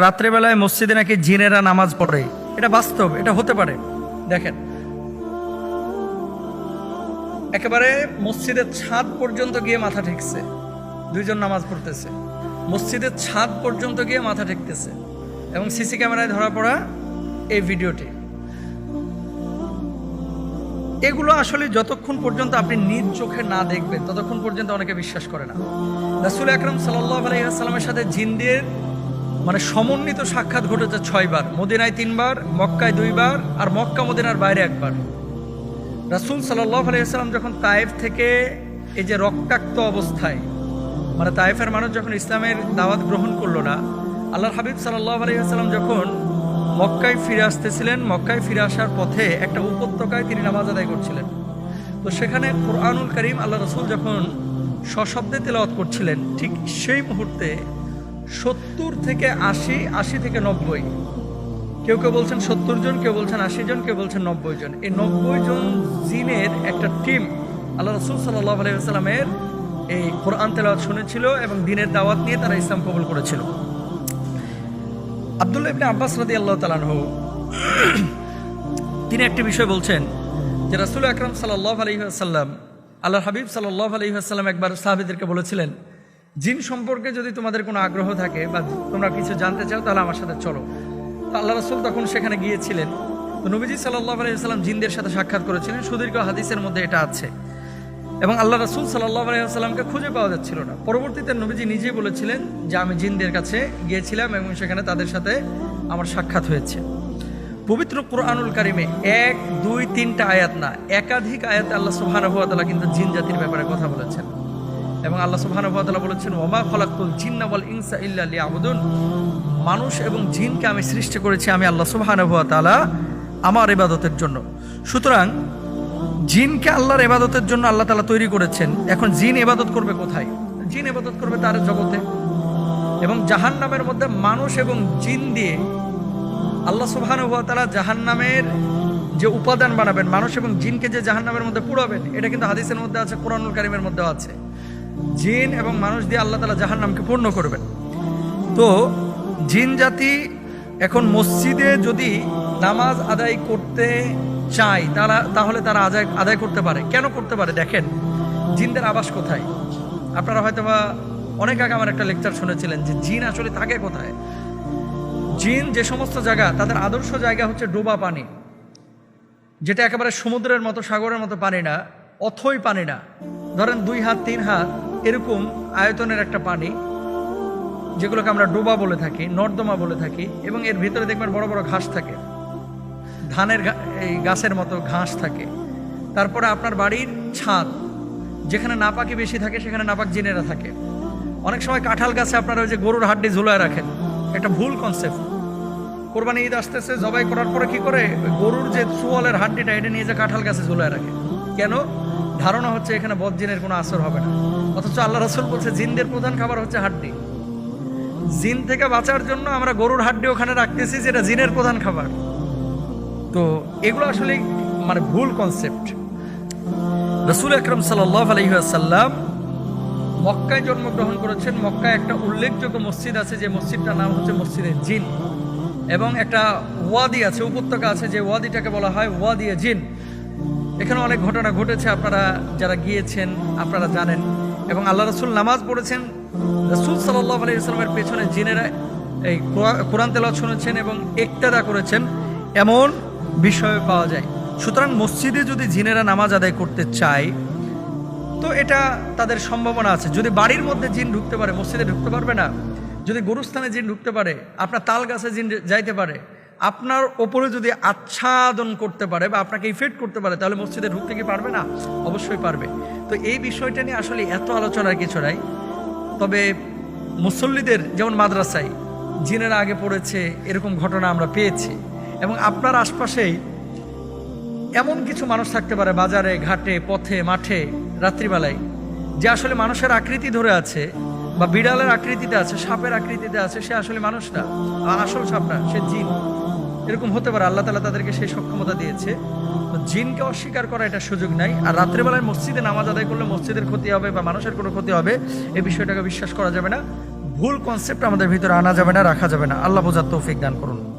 রাত্রেবেলায় মসজিদে নাকি জিনেরা নামাজ পড়ে, এটা বাস্তব, এটা হতে পারে। দেখেন, একেবারে মসজিদের ছাদ পর্যন্ত গিয়ে মাথা ঠেকছে, দুইজন নামাজ পড়তেছে, মসজিদের ছাদ পর্যন্ত গিয়ে মাথা ঠেকতেছে, এবং সিসি ক্যামেরায় ধরা পড়া এই ভিডিওটি। এগুলো আসলে যতক্ষণ পর্যন্ত আপনি নিজ চোখে না দেখবেন ততক্ষণ পর্যন্ত অনেকে বিশ্বাস করে না। রাসূল আকরাম সাল্লাল্লাহু আলাইহি ওয়াসাল্লামের সাথে জিনদের সমন্বিত সাক্ষাৎ ঘটেছে 6 বার, মদিনায় 3 বার, মক্কায় 2 বার, আর মক্কা মদিনার বাইরে 1 বার। রাসূল সাল্লাল্লাহু আলাইহি ওয়াসাল্লাম যখন তায়েফ থেকে এই যে রক্তাক্ত অবস্থায়, তায়েফের মানুষ যখন ইসলামের দাওয়াত গ্রহণ করলো না, আল্লাহর হাবিব সাল্লাল্লাহু আলাইহি ওয়াসাল্লাম যখন মক্কায় ফিরে আসতেছিলেন, মক্কায় ফিরে আসার পথে একটা উপত্যকায় তিনি নামাজ আদায় করছিলেন। তো সেখানে কুরআনুল কারীম আল্লাহ রাসূল যখন সশব্দে তেলাওয়াত করছিলেন, ঠিক সেই মুহূর্তে 70 থেকে 80, 80 থেকে 90, কেউ কেউ বলছেন 70 জন, কেউ বলছেন 80 জন, কেউ বলছেন 90 জন, এই 90 জন জিনের একটা টিম আল্লাহ রাসূল সাল্লাল্লাহু আলাইহি ওয়াসাল্লামের এই কোরআন তেলাওয়াত শুনেছিল এবং দ্বীনের দাওয়াত নিয়ে তারা ইসলাম কবুল করেছিল। আব্দুল্লাহ ইবনে আব্বাস রাদিয়াল্লাহু তাআলা আনহু তিনি একটি বিষয় বলছেন যে রাসূল আকরাম সাল্লাল্লাহু আলাইহি ওয়াসাল্লাম, আল্লাহর হাবিব সাল্লাল্লাহু আলাইহি ওয়াসাল্লাম একবার সাহাবীদেরকে বলেছিলেন, জিন সম্পর্কে যদি তোমাদের কোনো আগ্রহ থাকে বা তোমরা কিছু জানতে চাও তাহলে আমার সাথে চলো। তো আল্লাহ রাসূল তখন সেখানে গিয়েছিলেন। তো নবীজি সাল্লাল্লাহু আলাইহি ওয়াসাল্লাম জিনদের সাথে সাক্ষাৎ করেছিলেন, সুদীর্ঘ হাদিসের মধ্যে এটা আছে। এবং আল্লাহ রাসূল সাল্লাল্লাহু আলাইহি ওয়াসাল্লামকে খুঁজে পাওয়া যাচ্ছিল না। পরবর্তীতে নবীজি নিজেই বলেছিলেন যে আমি জিনদের কাছে গিয়েছিলাম এবং সেখানে তাদের সাথে আমার সাক্ষাৎ হয়েছে। পবিত্র কুরআনুল কারীমে 1, 2, 3টা আয়াত না, একাধিক আয়াতে আল্লাহ সুবহানাহু ওয়া তাআলা কিন্তু জিন জাতির ব্যাপারে কথা বলেছেন। এবং আল্লাহ সুবহানাহু ওয়া তাআলা বলেছেন, ওয়ামা খালাকতুল জিন্না ওয়াল ইনসা ইল্লা লিয়াবুদুন, মানুষ এবং জিনকে আমি সৃষ্টি করেছি আমি আল্লাহ সুবহানাহু ওয়া তাআলা আমার ইবাদতের জন্য। সুতরাং জিনকে আল্লাহর ইবাদতের জন্য আল্লাহ তাআলা তৈরি করেছেন। এখন জিন ইবাদত করবে কোথায়? জিন ইবাদত করবে তার জগতে। এবং জাহান্নামের মধ্যে মানুষ এবং জিন দিয়ে আল্লাহ সুবহানাহু ওয়া তাআলা জাহান্নামের যে উপাদান বানাবেন, মানুষ এবং জিনকে যে জাহান্নামের মধ্যে পুরাবেন, এটা কিন্তু হাদিসের মধ্যে আছে, কুরআনুল কারীমের মধ্যেও আছে। জিন এবং মানুষ দিয়ে আল্লাহ তাআলা জাহান্নামকে পূর্ণ করবেন। তো জিন জাতি এখন মসজিদে যদি নামাজ আদায় করতে চায় তাহলে তারা আদায় করতে পারে। কেন করতে পারে? দেখেন, জিনদের আবাস কোথায়? আপনারা হয়তো বা অনেক আগে আমার একটা লেকচার শুনেছিলেন যে জিন আসলে থাকে কোথায়। জিন যে সমস্ত জায়গা, তাদের আদর্শ জায়গা হচ্ছে ডোবা পানি, যেটা একেবারে সমুদ্রের মতো, সাগরের মতো পানি না, অথই পানি না, ধরেন 2 হাত 3 হাত এরকম আয়তনের একটা পানি, যেগুলোকে আমরা ডোবা বলে থাকি, নর্দমা বলে থাকি। এবং এর ভিতরে দেখবেন বড় বড় ঘাস থাকে, ধানের এই গাছের মতো ঘাস থাকে। তারপরে আপনার বাড়ির ছাদ, যেখানে নাপাকি বেশি থাকে সেখানে নাপাক জিনেরা থাকে। অনেক সময় কাঁঠাল গাছে আপনারা ওই যে গরুর হাড্ডি ঝুলায় রাখেন, একটা ভুল কনসেপ্ট। কোরবানি ঈদ আসতেছে, জবাই করার পরে কি করে, গরুর যে চুয়ালের হাড্ডিটা এটা নিয়ে যে কাঁঠাল গাছে ঝুলায় রাখে। কেন? ধারণা হচ্ছে এখানে বদ জিনের কোনো আসর হবে না। অথচ আল্লাহ রাসূল বলছে জিনদের প্রধান খাবার হচ্ছে হাড্ডি। জিন থেকে বাঁচার জন্য আমরা গরুর হাড্ডি ওখানে রাখতেছি, যেটা জিনের প্রধান খাবার। তো এগুলো আসলে ভুল কনসেপ্ট। রাসূল আকরাম সাল্লাল্লাহু আলাইহি ওয়াসাল্লাম মক্কায় জন্মগ্রহণ করেছেন। মক্কায় একটা উল্লেখযোগ্য মসজিদ আছে, যে মসজিদটার নাম হচ্ছে মসজিদে জিন। এবং একটা ওয়াদি আছে, উপত্যকা আছে, যে ওয়াদিটাকে বলা হয় ওয়াদিয়ে জিন। এখানে অনেক ঘটনা ঘটেছে, আপনারা যারা গিয়েছেন আপনারা জানেন। এবং আল্লাহ রাসূল নামাজ পড়েছেন, রাসূল সাল্লাল্লাহু আলাইহি ওয়াসাল্লামের পেছনে জিনেরা এই কোরআন তেলাওয়াত শুনেছেন এবং ইক্তেদা করেছেন, এমন বিষয় পাওয়া যায়। সুতরাং মসজিদে যদি জিনেরা নামাজ আদায় করতে চায় তো এটা তাদের সম্ভাবনা আছে। যদি বাড়ির মধ্যে জিন ঢুকতে পারে, মসজিদে ঢুকতে পারবে না। যদি গরুস্থানে জিন ঢুকতে পারে, আপনার তাল গাছে জিন যাইতে পারে, আপনার ওপরে যদি আচ্ছাদন করতে পারে বা আপনাকে ইফেক্ট করতে পারে, তাহলে মসজিদে ঢুকতে কি পারবে না? অবশ্যই পারবে। তো এই বিষয়টা নিয়ে আসলে এত আলোচনার কিছু নাই। তবে মুসল্লিদের, যেমন মাদ্রাসায় জিনেরা আগে পড়েছে, এরকম ঘটনা আমরা পেয়েছি। এবং আপনার আশপাশেই এমন কিছু মানুষ থাকতে পারে, বাজারে, ঘাটে, পথে, মাঠে, রাত্রিবেলায়, যে আসলে মানুষের আকৃতি ধরে আছে বা বিড়ালের আকৃতিতে আছে, সাপের আকৃতিতে আছে, সে আসলে মানুষ না, আসল সাপ না, সে জিন। এরকম হতে পারে, আল্লাহ তাআলা তাদেরকে সেই সক্ষমতা দিয়েছে। তো জিনকে অস্বীকার করা এটা সুযোগ নাই। আর রাত্রেবেলায় মসজিদে নামাজ আদায় করলে মসজিদের ক্ষতি হবে বা মানুষের কোনো ক্ষতি হবে, এই বিষয়টাকে বিশ্বাস করা যাবে না। ভুল কনসেপ্ট আমাদের ভিতরে আনা যাবে না, রাখা যাবে না। আল্লাহ বোঝার তৌফিক দান করুন।